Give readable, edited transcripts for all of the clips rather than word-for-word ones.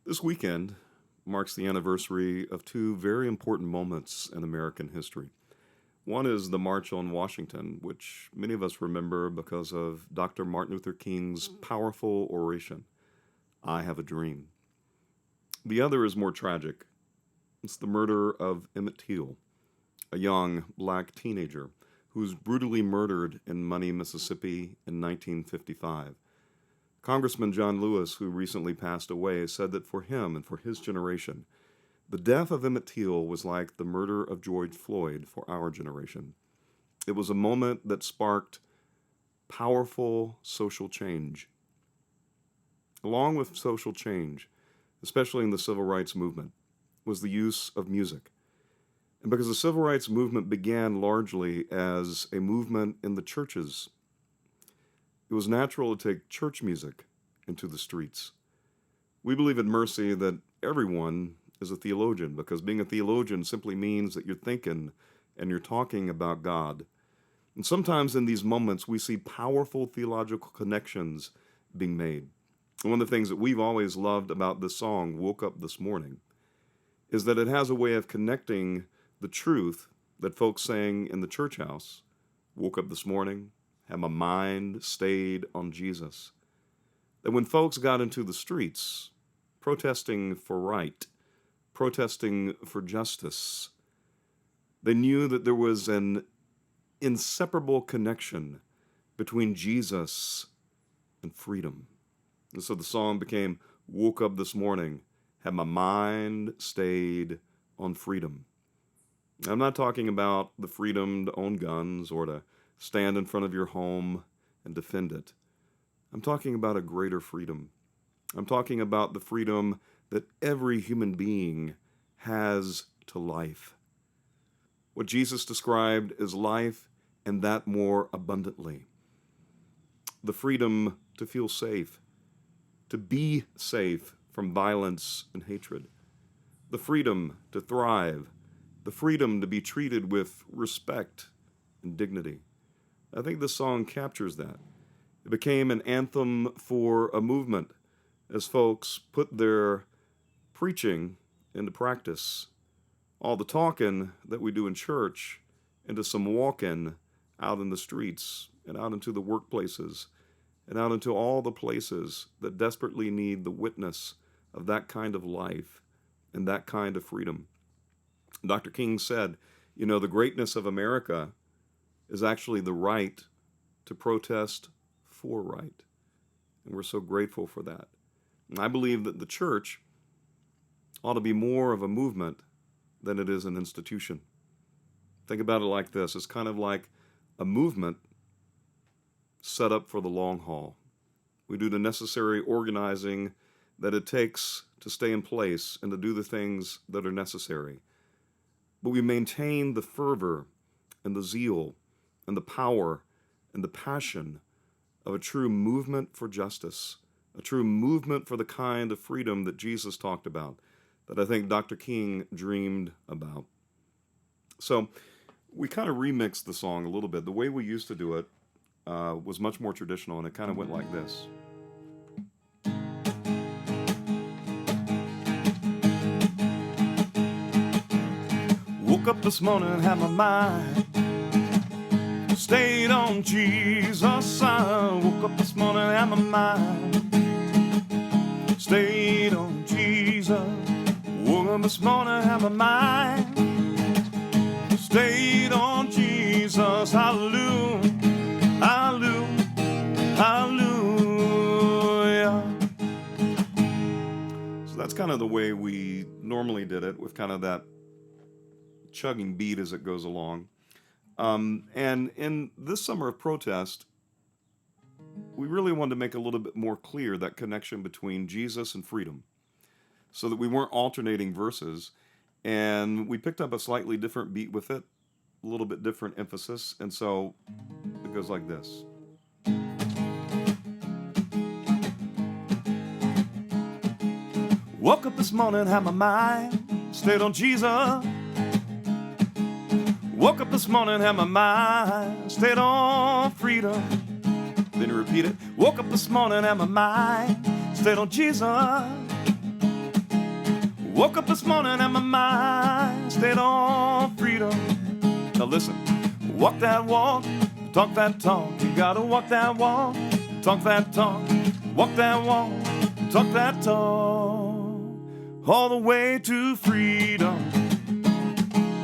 This weekend marks the anniversary of two very important moments in American history. One is the March on Washington, which many of us remember because of Dr. Martin Luther King's powerful oration, I Have a Dream. The other is more tragic. It's the murder of Emmett Till, a young black teenager who was brutally murdered in Money, Mississippi in 1955. Congressman John Lewis, who recently passed away, said that for him and for his generation, the death of Emmett Till was like the murder of George Floyd for our generation. It was a moment that sparked powerful social change. Along with social change, especially in the civil rights movement, was the use of music. And because the civil rights movement began largely as a movement in the churches, it was natural to take church music into the streets. We believe at Mercy that everyone is a theologian because being a theologian simply means that you're thinking and you're talking about God. And sometimes in these moments, we see powerful theological connections being made. And one of the things that we've always loved about this song, Woke Up This Morning, is that it has a way of connecting the truth that folks sang in the church house, woke up this morning, had my mind stayed on Jesus. That when folks got into the streets, protesting for right, protesting for justice, they knew that there was an inseparable connection between Jesus and freedom. And so the song became, Woke Up This Morning, had my mind stayed on freedom. I'm not talking about the freedom to own guns or to stand in front of your home and defend it. I'm talking about a greater freedom. I'm talking about the freedom that every human being has to life. What Jesus described as life and that more abundantly. The freedom to feel safe, to be safe from violence and hatred. The freedom to thrive, the freedom to be treated with respect and dignity. I think this song captures that. It became an anthem for a movement as folks put their preaching into practice. All the talking that we do in church into some walking out in the streets and out into the workplaces and out into all the places that desperately need the witness of that kind of life and that kind of freedom. Dr. King said, the greatness of America is actually the right to protest for right. And we're so grateful for that. And I believe that the church ought to be more of a movement than it is an institution. Think about it like this. It's kind of like a movement set up for the long haul. We do the necessary organizing that it takes to stay in place and to do the things that are necessary. But we maintain the fervor and the zeal and the power and the passion of a true movement for justice, a true movement for the kind of freedom that Jesus talked about, that I think Dr. King dreamed about. So we kind of remixed the song a little bit. The way we used to do it was much more traditional, and it kind of went like this. Woke up this morning, had my mind stayed on Jesus. I woke up this morning, had my mind stayed on Jesus. Woke up this morning, had my mind stayed on Jesus. Hallelujah, hallelujah, hallelujah. So that's kind of the way we normally did it, with kind of that chugging beat as it goes along. And in this summer of protest, we really wanted to make a little bit more clear that connection between Jesus and freedom, so that we weren't alternating verses, and we picked up a slightly different beat with it, a little bit different emphasis, and so it goes like this. Woke up this morning, had my mind stayed on Jesus. Woke up this morning, had my mind stayed on freedom. Then you repeat it. Woke up this morning, had my mind stayed on Jesus. Woke up this morning and my mind stayed on freedom. Now listen, walk that walk, talk that talk. You gotta walk that walk, talk that talk. Walk that walk, talk that talk. All the way to freedom.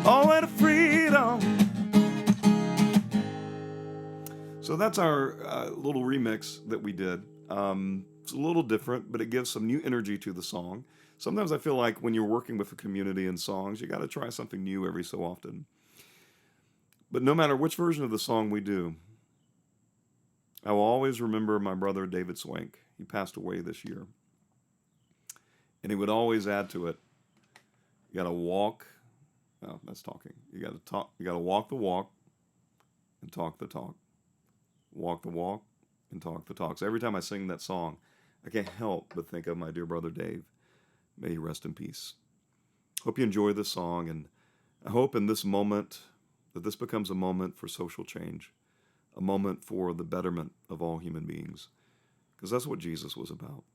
All the way to freedom. So that's our little remix that we did. It's a little different, but it gives some new energy to the song. Sometimes I feel like when you're working with a community in songs, you got to try something new every so often. But no matter which version of the song we do, I will always remember my brother David Swank. He passed away this year. And he would always add to it, you got to walk. Oh, that's talking. You got to talk. You got to walk the walk and talk the talk. Walk the walk and talk the talk. So every time I sing that song, I can't help but think of my dear brother Dave. May he rest in peace. Hope you enjoy this song, and I hope in this moment that this becomes a moment for social change, a moment for the betterment of all human beings, because that's what Jesus was about.